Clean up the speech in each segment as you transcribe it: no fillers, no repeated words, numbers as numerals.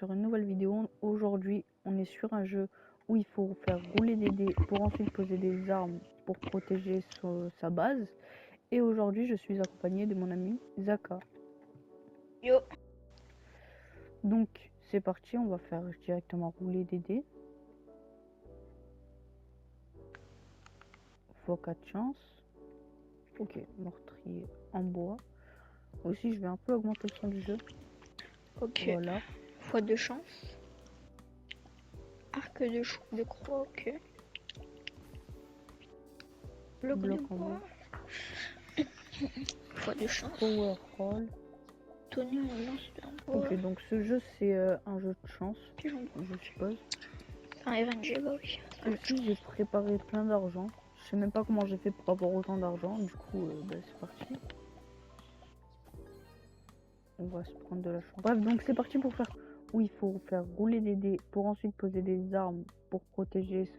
sur une nouvelle vidéo. Aujourd'hui, on est sur un jeu où il faut faire rouler des dés pour ensuite poser des armes pour protéger sa base. Et aujourd'hui, je suis accompagné de mon ami Zaka. Yo. Donc, c'est parti, on va faire directement rouler des dés. Fois 4 chances. Ok, meurtrier en bois. Aussi, je vais un peu augmenter le son du jeu. Ok. Voilà. Fois de chance. Arc de croix, ok. Bloc de Bloc en bois. Fois de chance. Power roll. Tonnerre en lance de bois. Ok, donc ce jeu, c'est un jeu de chance, Pigeon. je suppose. C'est un RNG, bah oui. Aussi, j'ai préparé plein d'argent. Je sais même pas comment j'ai fait pour avoir autant d'argent. Du coup, c'est parti. On va se prendre de la chance. Bref, donc c'est parti pour faire... où il faut faire rouler des dés pour ensuite poser des armes pour protéger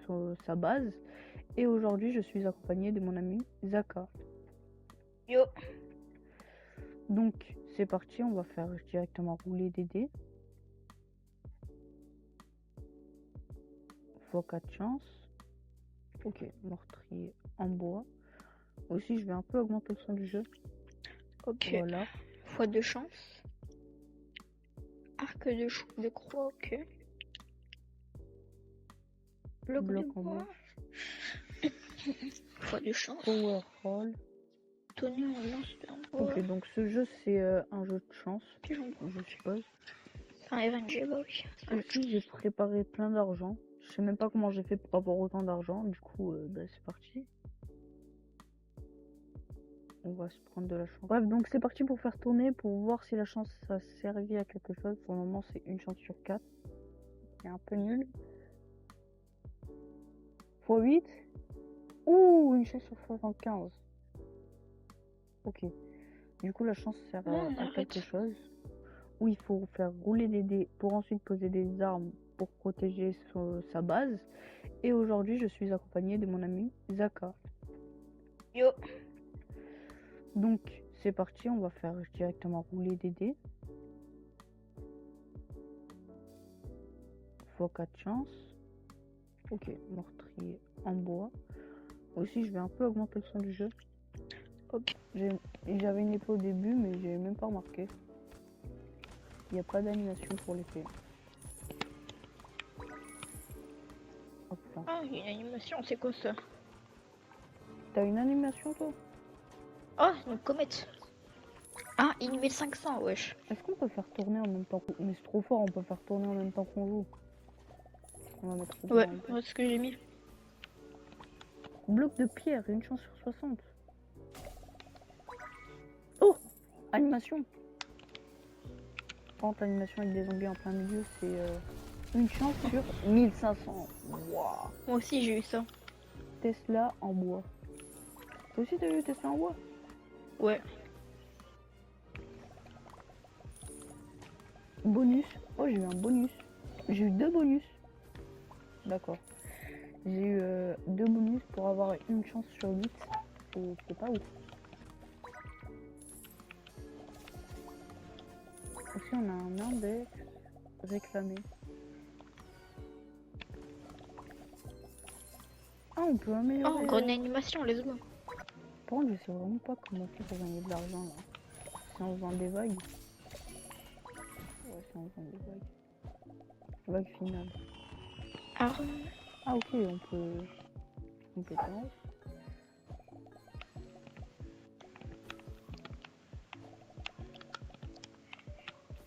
sa base. Et aujourd'hui, je suis accompagné de mon ami Zaka. Yo. Donc, c'est parti, on va faire directement rouler des dés. Fois 4 chances. Ok, meurtrier en bois. Aussi, je vais un peu augmenter le son du jeu. Ok. Voilà. Fois de chance. Arc de croix, ok. Bloc de en bois. Fois de chance. Power roll. Tonnerre en lance de bois. Ok, donc ce jeu, c'est un jeu de chance, Pigeon. je suppose. C'est un RNG, bah oui. Aussi, j'ai préparé plein d'argent. Je sais même pas comment j'ai fait pour avoir autant d'argent. Du coup, c'est parti. On va se prendre de la chance. Bref, donc c'est parti pour faire tourner, pour voir si la chance ça servi à quelque chose. Pour le moment, c'est une chance sur 4. C'est un peu nul. X 8. Ouh, une chance sur 75. Ok. Du coup, la chance sert à quelque chose. Où il faut faire rouler des dés pour ensuite poser des armes pour protéger sa base. Et aujourd'hui, je suis accompagné de mon ami Zaka. Yo. Donc, c'est parti, on va faire directement rouler des dés. Fois 4 chances. Ok, meurtrier en bois. Aussi, je vais un peu augmenter le son du jeu. Ok. J'avais une épée au début, mais j'ai même pas remarqué. Il n'y a pas d'animation pour l'épée. Oh putain. Ah, une animation, c'est quoi ça? T'as une animation, toi? Oh, une comète. Ah, une 1500, wesh. Est-ce qu'on peut faire tourner en même temps qu'on... Mais c'est trop fort, on peut faire tourner en même temps qu'on joue. On va mettre Ouais, c'est ce que j'ai mis. Bloc de pierre, une chance sur 60. Oh! Animation. Par contre, animation avec des zombies en plein milieu, c'est une chance sur 1500. Waouh! Moi aussi, j'ai eu ça. Tesla en bois. Toi aussi, t'as eu Tesla en bois? Ouais. Bonus. Oh, j'ai eu un bonus. J'ai eu 2 bonus. D'accord. J'ai eu 2 bonus pour avoir une chance sur 8. C'est pas ouf. Aussi, on a un index réclamé. Ah, on peut améliorer. Oh, grande animation, let's go. Par contre, je sais vraiment pas comment faire pour gagner de l'argent là. C'est en faisant des vagues. Ouais, c'est en faisant des vagues. Vague finale. Arme. Ah, ok, on peut. Compétence.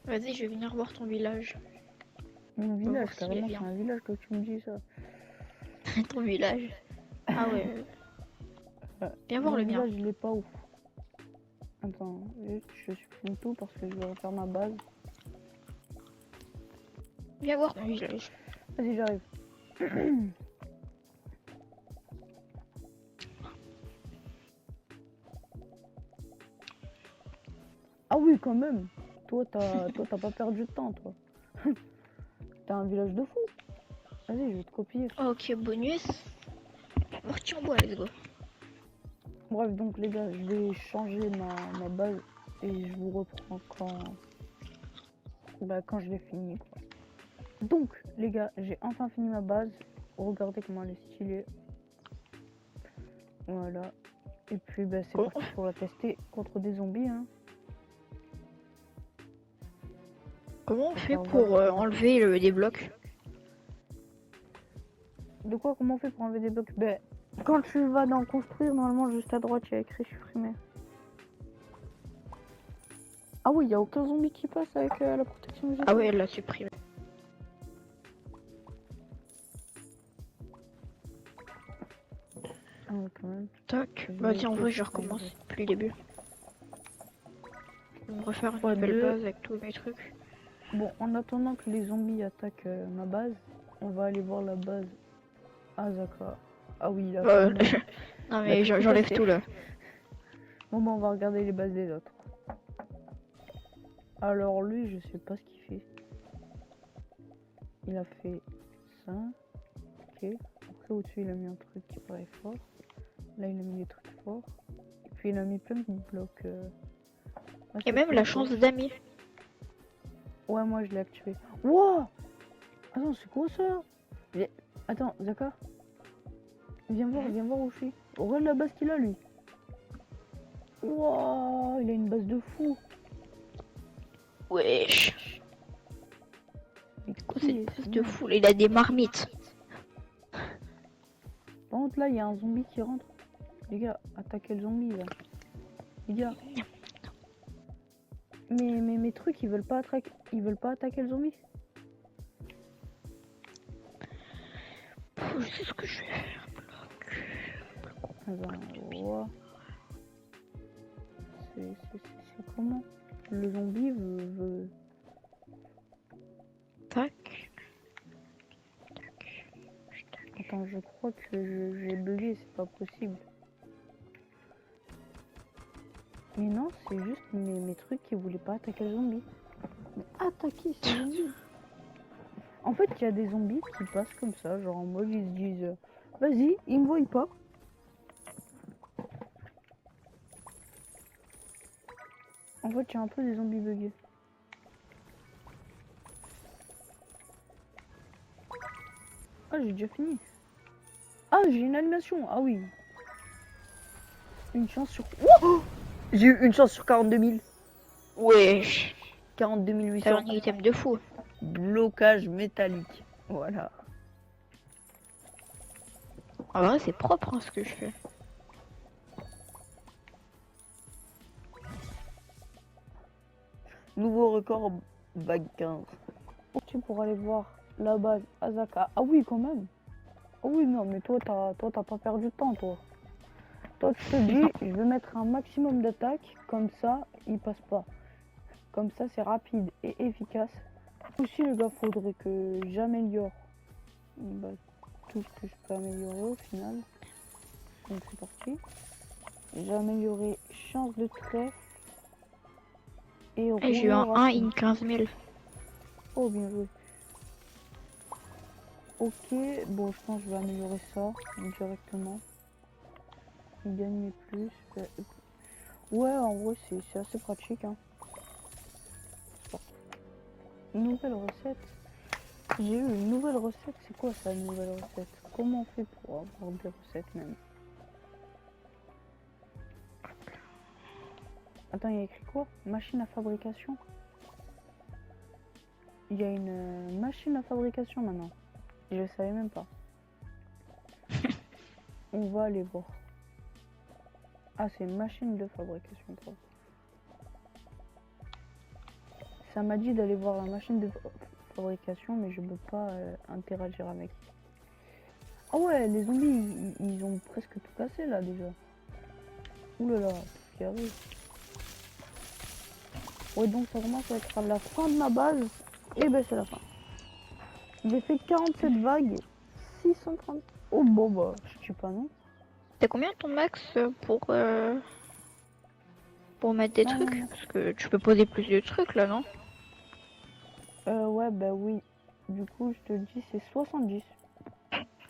Vas-y, je vais venir voir ton village. Mon On va village, voir s'il est carrément, bien. c'est un village que tu me dis ça. Ton village. Ah ouais. Viens voir Mon le mien. village, il est pas ouf. Attends, je supprime tout parce que je vais refaire ma base. Viens voir ton village. Vas-y, j'arrive. Ah oui, quand même. Toi, t'as pas perdu de temps, toi. T'as un village de fou. Vas-y, je vais te copier. Ok, bonus. Mortier en bois, let's go. Bref, donc les gars, je vais changer ma base et je vous reprends quand je l'ai fini, quoi. Donc, les gars, j'ai enfin fini ma base. Regardez comment elle est stylée. Voilà. Et puis, bah, c'est Oh. parti pour la tester contre des zombies. Hein. Comment on Faut fait faire pour voir. enlever des blocs? De quoi? Comment on fait pour enlever des blocs? Ben, quand tu vas dans construire, normalement, juste à droite, il y a écrit supprimer. Ah oui, il n'y a aucun zombie qui passe avec la protection végétale. Ah ouais, elle l'a supprimé. Ah ouais, quand même. Tac. Je Bah vais tiens, en essayer vrai, de je supprimer. recommence depuis le début. Je vais me refaire une Fois nouvelle deux. base avec tous mes trucs. Bon, en attendant que les zombies attaquent ma base, on va aller voir la base Azaka. Ah oui, il a Ouais. fermé. Non Il a mais tout j'enlève cassé. tout là. Bon, bah, on va regarder les bases des autres. Alors lui, je sais pas ce qu'il fait. Il a fait ça. Ok. Après, au-dessus, il a mis un truc qui paraît fort. Là, il a mis des trucs forts. Et puis, il a mis plein de blocs. Ah, Et c'est même quoi, la ça? chance d'amis. Ouais, moi, je l'ai activé. Wow! Attends, c'est quoi ça? Attends, Zaka, viens voir où je suis. Regarde la base qu'il a, lui. Wow, il a une base de fou. Wesh. Mais Quoi, qui c'est est une ce base de mec? fou. Il a des marmites. Par contre, là, il y a un zombie qui rentre. Les gars, attaquez le zombie, là. Les gars. Mais mes trucs, ils veulent pas attaquer le zombie. Je sais ce que je vais faire. Ah ben, ouais. C'est comment? Le zombie veut... Tac. Attends, je crois que j'ai bugué, c'est pas possible. Mais non, c'est juste mes trucs qui voulaient pas attaquer le zombie. Mais attaquer ce zombie. En fait, il y a des zombies qui passent comme ça, genre en mode ils se disent vas-y, ils me voient pas. En fait, il y a un peu des zombies buggés. Ah, j'ai déjà fini. Ah, j'ai une animation. Ah oui. Une chance sur... Oh, j'ai eu une chance sur 42 000. Wesh. 42 T'as 800. un item de fou. Blocage métallique. Voilà. En vrai, c'est propre hein, ce que je fais. Nouveau record, bague 15. Tu pourras aller voir la base Azaka. Ah oui, quand même. Ah oui, non, mais toi, t'as pas perdu de temps, toi. Toi, tu te dis, je vais mettre un maximum d'attaque, comme ça, il passe pas. Comme ça, c'est rapide et efficace. Aussi, les gars, faudrait que j'améliore bah, tout ce que je peux améliorer au final. Donc, c'est parti. J'ai amélioré chance de trèfle et J'ai eu un rouleau 1 rapide. in 15 000. Oh, bien joué. Ok, bon, je pense que je vais améliorer ça directement. Gagner plus. Ouais, en vrai, c'est assez pratique. Hein. Nouvelle recette. J'ai eu une nouvelle recette. C'est quoi ça, une nouvelle recette? Comment on fait pour avoir des recettes même? Attends, il y a écrit quoi? Machine à fabrication. Il y a une machine à fabrication maintenant. Je le savais même pas. On va aller voir. Ah, c'est une machine de fabrication. Quoi. Ça m'a dit d'aller voir la machine de fabrication, mais je peux pas interagir avec. Ah ouais, les zombies, ils ont presque tout cassé là déjà. Ouh là là, tout ce qui arrive. Ouais, donc ça commence à être à la fin de ma base. Et ben c'est la fin. J'ai fait 47 vagues, 630. Oh bon bah, je tue pas non. T'as combien ton max pour mettre des Non, trucs? non, non. Parce que tu peux poser plus de trucs là, non? Ouais, bah oui. Du coup, je te dis, c'est 70.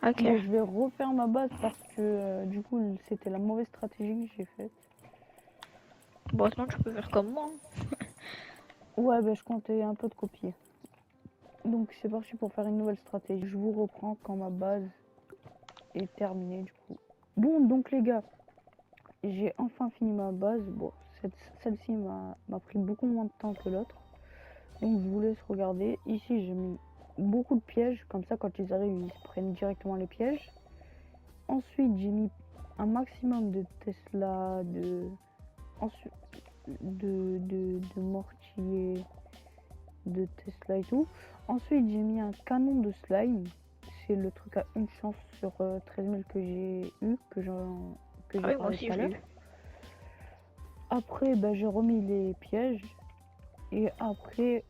Ok. Bon, je vais refaire ma base parce que du coup, c'était la mauvaise stratégie que j'ai faite. Bon, sinon tu peux faire comme moi. Ouais, bah je comptais un peu de copier. Donc c'est parti pour faire une nouvelle stratégie. Je vous reprends quand ma base est terminée du coup. Bon, donc les gars, j'ai enfin fini ma base. Bon, celle-ci m'a pris beaucoup moins de temps que l'autre. Donc je vous laisse regarder. Ici j'ai mis beaucoup de pièges. Comme ça quand ils arrivent ils se prennent directement les pièges. Ensuite j'ai mis un maximum de Tesla, ensuite, de mortier, de Tesla et tout. Ensuite j'ai mis un canon de slime. C'est le truc à une chance sur 13 000 que j'ai eu, que j'ai Ah oui, moi aussi tout à je l'ai l'heure. eu. Après j'ai remis les pièges. Et après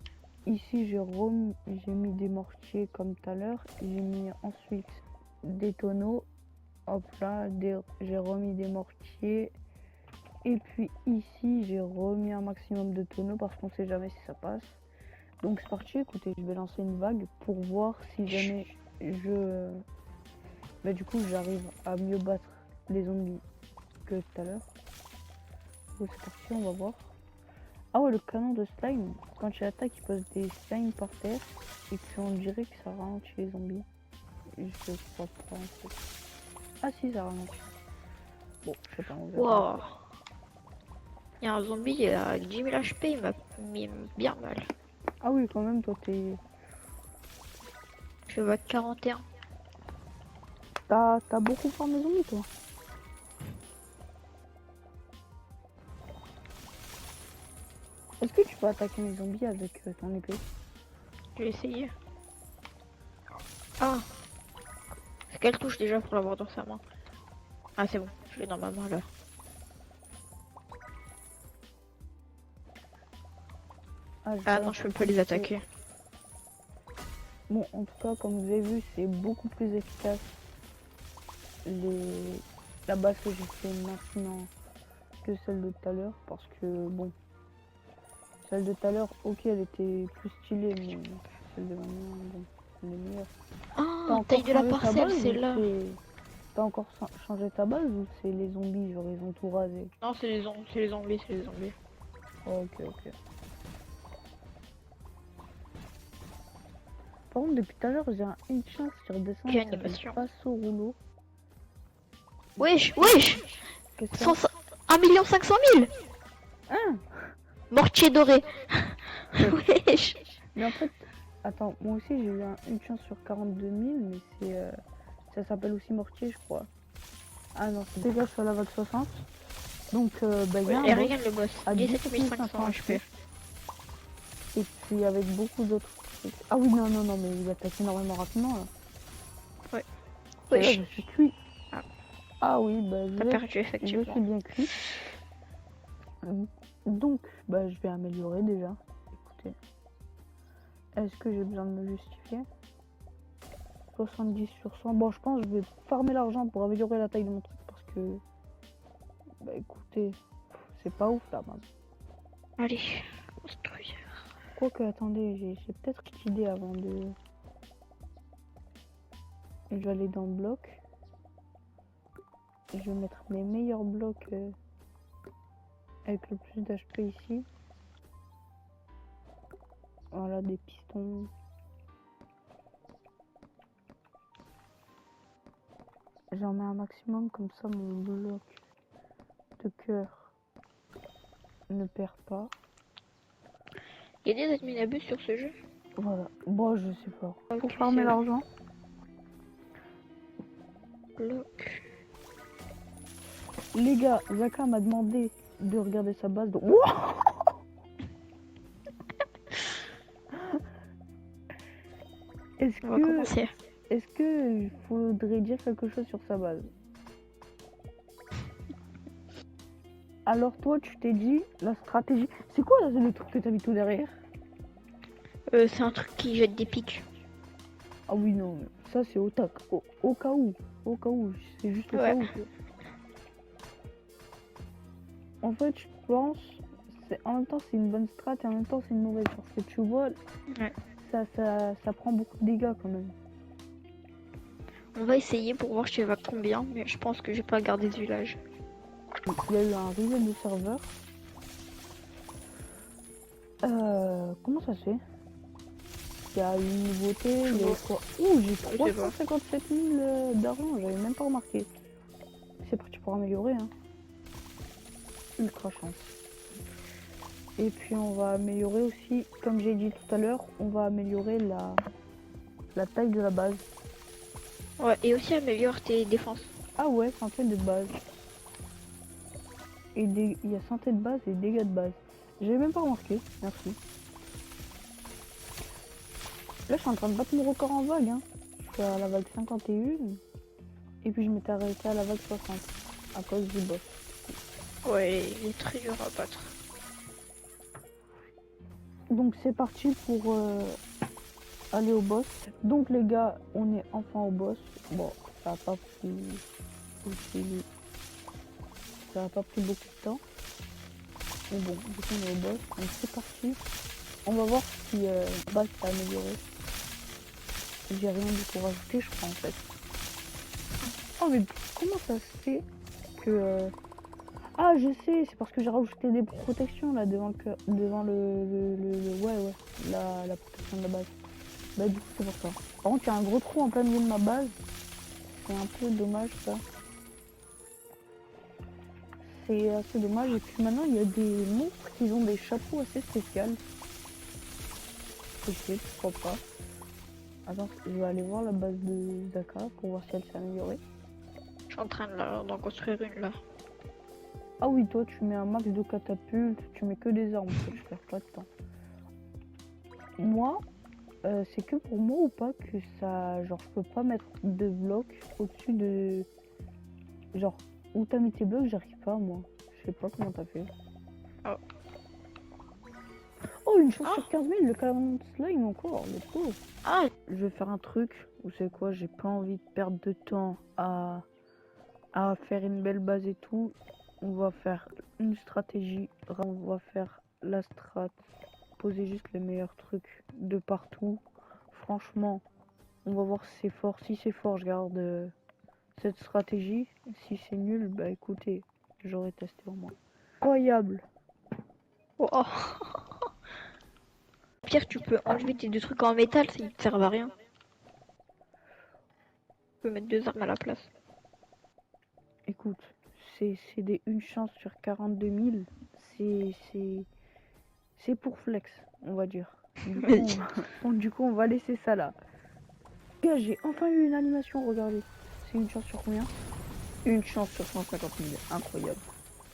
ici j'ai mis des mortiers comme tout à l'heure. J'ai mis ensuite des tonneaux. Hop là, j'ai remis des mortiers. Et puis ici j'ai remis un maximum de tonneaux parce qu'on sait jamais si ça passe. Donc c'est parti, écoutez, je vais lancer une vague pour voir si jamais du coup j'arrive à mieux battre les zombies que tout à l'heure. Donc c'est parti, on va voir. Ah ouais, le canon de slime, quand il attaque il pose des slimes par terre et puis on dirait que ça ralentit les zombies. Je crois pas en fait. Ah si, ça ralentit. Bon, je sais pas, on verra. Wow. Il y a un zombie à 10 000 HP, il m'a mis bien mal. Ah oui, quand même, toi t'es... Je vais à 41. T'as beaucoup farmé zombies toi. Est-ce que tu peux attaquer les zombies avec ton épée? Je vais essayer. Ah, c'est quelle touche déjà pour l'avoir dans sa main? Ah c'est bon, je l'ai dans ma main là. Ah non, je peux pas les attaquer. Bon, en tout cas, comme vous avez vu, c'est beaucoup plus efficace la base que j'ai fait maintenant que celle de tout à l'heure. Parce que, bon, celle de tout à l'heure, ok, elle était plus stylée, mais celle de maintenant, bon, elle est meilleure. Ah, taille de la parcelle, c'est là. T'as encore changé ta base ou c'est les zombies, genre ils ont tout rasé? Non, c'est les zombies, c'est les zombies, c'est les zombies. Ok, ok. Par contre, depuis tout à l'heure, j'ai une chance qui redescend. Quelle animation. Passe au rouleau. Wesh, wesh. Qu'est-ce qu'il y a? 1 500 000. Hein? Mortier doré. Wesh. Mais en fait, attends, moi aussi j'ai eu une chance sur 42 000, mais c'est ça s'appelle aussi mortier, je crois. Ah non, c'est dégage sur la vague 60. Donc, bah, il y a Et un boss regarde le boss, à 17 500 HP. et puis avec beaucoup d'autres trucs. Ah oui, non, non, non, mais il attaque énormément rapidement là. Ouais. Et là, je suis cuit. Ah, Ah oui, bah, t'as perdu je effectivement. suis bien cuit. Donc, bah, je vais améliorer déjà. Écoutez, est-ce que j'ai besoin de me justifier? 70 sur 100. Bon, je pense que je vais farmer l'argent pour améliorer la taille de mon truc parce que... Bah écoutez, c'est pas ouf là, man. Allez, construire. Quoique, attendez, j'ai peut-être une idée avant de... Je vais aller dans bloc. Je vais mettre mes meilleurs blocs avec le plus d'HP ici. Voilà, des pistons. J'en mets un maximum, comme ça mon bloc de cœur ne perd pas. Il y a des admin abus sur ce jeu? Voilà, bon je sais pas. Ok, Pour farmer l'argent. Bloc. Les gars, Zaka m'a demandé de regarder sa base. Donc... Wow. On va commencer. Est-ce que il faudrait dire quelque chose sur sa base? Alors toi, tu t'es dit la stratégie. C'est quoi là, le truc que t'as mis tout derrière? C'est un truc qui jette des pics. Ah oui non, ça c'est au tac. Au cas où, c'est juste au cas où. En fait, je pense, en même temps c'est une bonne strat et en même temps c'est une mauvaise parce que tu vois, ça prend beaucoup de dégâts quand même. On va essayer pour voir je vais à combien, mais je pense que j'ai pas gardé ce village. Il y a eu un reset de serveur. Comment ça se fait? qu'il y a une nouveauté. Je Il y a vois. quoi? Ouh, j'ai sais pas. 357 000 d'argent, j'avais même pas remarqué. C'est parti pour améliorer, hein. Ultra chance. Et puis on va améliorer aussi, comme j'ai dit tout à l'heure, on va améliorer la taille de la base. Ouais, et aussi améliore tes défenses. Ah ouais, santé de base. Et il y a santé de base et dégâts de base. J'avais même pas remarqué, merci. Là je suis en train de battre mon record en vague, hein. Je suis à la vague 51. Et puis je m'étais arrêté à la vague 60. À cause du boss. Ouais, il est très dur à battre. Donc c'est parti pour aller au boss. Donc les gars, on est enfin au boss. Bon, ça a pas pris aussi, ça a pas pris beaucoup de temps. Mais bon, du coup on est au boss. Donc c'est parti. On va voir si base s'est amélioré. J'ai rien du tout rajouté, je crois en fait. Oh mais comment ça se fait que ah je sais, c'est parce que j'ai rajouté des protections là devant ouais la protection de la base. Bah du coup c'est pour ça. Par contre il y a un gros trou en plein milieu de ma base. C'est un peu dommage ça. C'est assez dommage. Et puis maintenant il y a des monstres qui ont des chapeaux assez spéciaux. Ok, pourquoi pas. Attends, je vais aller voir la base de Zaka pour voir si elle s'est améliorée. Je suis en train d'en construire une là. Ah oui, toi tu mets un max de catapultes, tu mets que des armes, je perds pas de temps. Moi, c'est que pour moi ou pas que ça, genre je peux pas mettre de blocs au-dessus de, genre où t'as mis tes blocs, j'arrive pas moi. Je sais pas comment t'as fait. Oh. Oh une chance sur 15 000, le calendrier slime encore, le pauvre. Ah, Je vais faire un truc, vous savez quoi, j'ai pas envie de perdre de temps à faire une belle base et tout. On va faire une stratégie, on va faire la strat, poser juste les meilleurs trucs de partout. Franchement, on va voir si c'est fort. Si c'est fort, je garde cette stratégie. Si c'est nul, bah écoutez, j'aurais testé au moins. Incroyable. oh. Au pire, tu peux enlever tes deux trucs en métal, ils te servent à rien. Tu peux mettre deux armes à la place. Écoute, c'est des une chance sur 42 000. C'est pour flex, on va dire. Du coup, on va laisser ça là. Gars, j'ai enfin eu une animation, regardez. C'est une chance sur combien? Une chance sur 150 000, incroyable.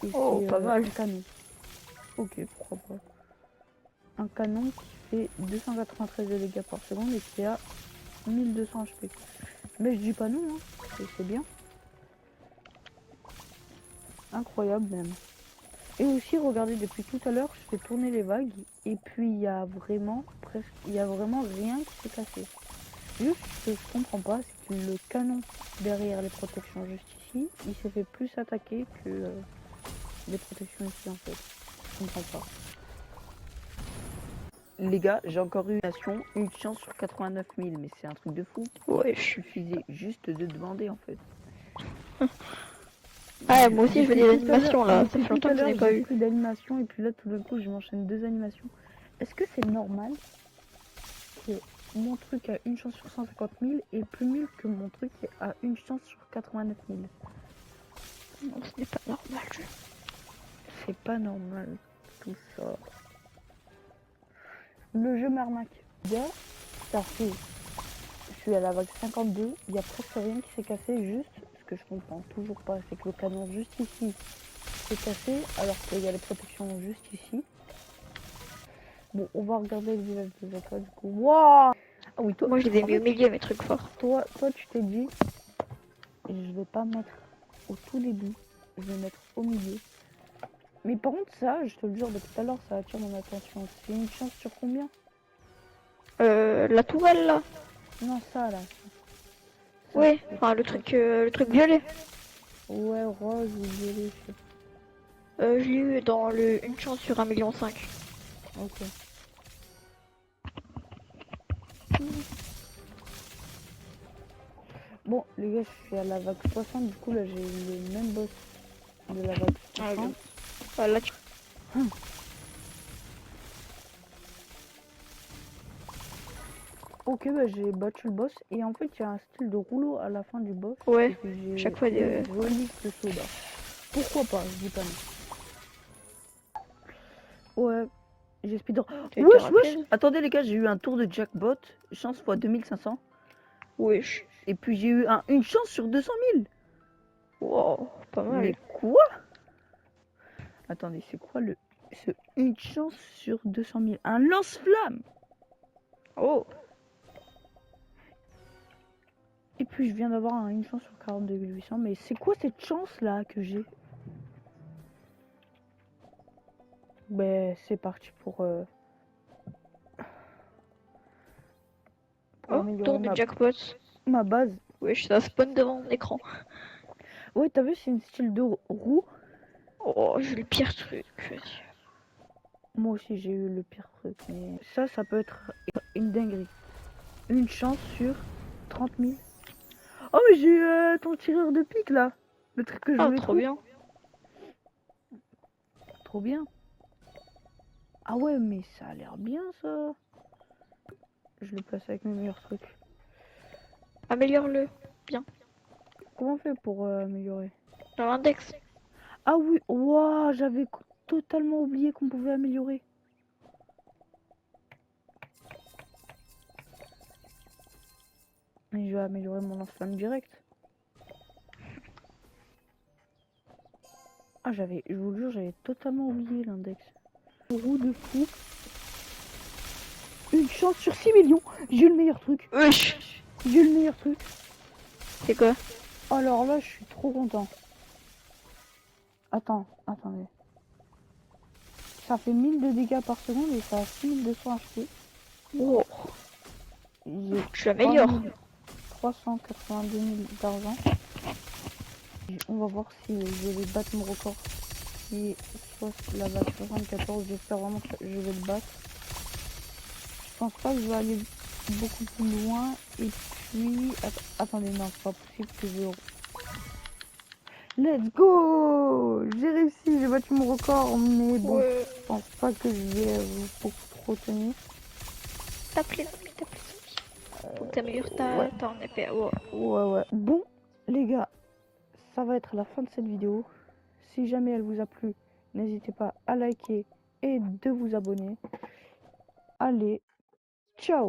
Et Oh, c'est pas mal. un canon. Ok, pourquoi pas. Un canon qui fait 293 de dégâts par seconde et qui a 1200 HP. Mais je dis pas non, hein. C'est bien. Incroyable même. Et aussi, regardez, depuis tout à l'heure, je fais tourner les vagues. Et puis, il y a vraiment rien qui s'est cassé. Juste ce que je comprends pas, c'est que le canon derrière les protections juste ici, il s'est fait plus attaquer que les protections ici en fait. Je comprends pas. Les gars, j'ai encore eu une chance sur 89 000, mais c'est un truc de fou. Ouais, Il suffisait juste de demander en fait. Ah, moi aussi je veux des Depuis tout à animations là, l'heure- ça fait depuis tout longtemps à que j'en ai l'heure, pas j'ai eu. plus d'animation et puis là tout d'un coup je m'enchaîne deux animations. Est-ce que c'est normal que mon truc a une chance sur 150 000 est plus nul que mon truc a une chance sur 89 000? Non, ce n'est pas normal. C'est pas normal tout ça. Le jeu m'arnaque. Gars, ça fait. Je suis à la vague 52, il y a presque rien qui s'est cassé, juste ce que je comprends toujours pas, c'est que le canon juste ici s'est cassé alors qu'il y a les protections juste ici. Bon, on va regarder le village de Zaka du coup. Waouh! Ah oui, toi, Moi je les ai en mis fait, au milieu mes trucs forts. toi tu t'es dit, je vais pas mettre au tout début, je vais mettre au milieu. Mais par contre ça, je te le jure, depuis tout à l'heure, ça attire mon attention. C'est une chance sur combien? La tourelle là. Non, ça là. Ça, Ouais, c'est enfin le quoi? truc violet. Ouais, rose ou violet, je sais Je l'ai eu dans le une chance sur 1,5 million. pas. Ok. Bon, les gars, je suis à la vague 60, du coup, là, j'ai le même boss de la vague Ah, 60. Ah, là tu... Ok, bah j'ai battu le boss et en fait il y a un style de rouleau à la fin du boss. Ouais, Et puis j'ai chaque fois une des... relique de soda. Pourquoi pas, je dis pas non. Ouais, j'ai speedrun. T'as été Wesh, wesh! rapide? Attendez les gars, j'ai eu un tour de jackpot, chance fois 2500. Wesh. Et puis j'ai eu une chance sur 200 000. Wow, pas Mais mal. quoi? Attendez, c'est quoi une chance sur 200 000? Un lance-flamme! Oh, Et puis je viens d'avoir une chance sur 42 800. Mais c'est quoi cette chance là que j'ai? Ben c'est parti pour oh, améliorer tour de jackpot. ma base. Wesh, ça spawn devant mon écran. Ouais, t'as vu, c'est une style de roue. Oh, j'ai le pire truc. Moi aussi j'ai eu le pire truc. Mais ça peut être une dinguerie. Une chance sur 30 000. Oh mais j'ai eu ton tireur de pique là. Le truc que je Ah, voulais trop trop. bien. Trop bien. Ah ouais, mais ça a l'air bien ça. Je le place avec mes meilleurs trucs. Améliore-le. Bien. Comment on fait pour améliorer? Dans l'index. Ah oui, waouh, j'avais totalement oublié qu'on pouvait améliorer. Mais je vais améliorer mon lance-flamme direct. Ah je vous le jure, j'avais totalement oublié l'index. Roue de fou. Une chance sur 6 millions. J'ai eu le meilleur truc. Wesh. J'ai eu le meilleur truc. C'est quoi? Alors là, je suis trop content. Attendez. Ça fait 1000 de dégâts par seconde et ça a 6200 HP. Wow. J'ai Tu l'améliores. 382 000 d'argent. On va voir si je vais battre mon record. Qui est la base 74. J'espère vraiment que je vais le battre. Je pense pas que je vais aller beaucoup plus loin. Et puis... Attendez, non, c'est pas possible que je... Let's go! J'ai réussi, j'ai battu mon record. Mais bon, Ouais. je pense pas que je vais beaucoup trop tenir. Tape les zombies, tape les zombies. Faut que t'améliores ton épée. Ouais. Ouais. Bon, les gars, ça va être la fin de cette vidéo. Si jamais elle vous a plu, n'hésitez pas à liker et de vous abonner. Allez, ciao!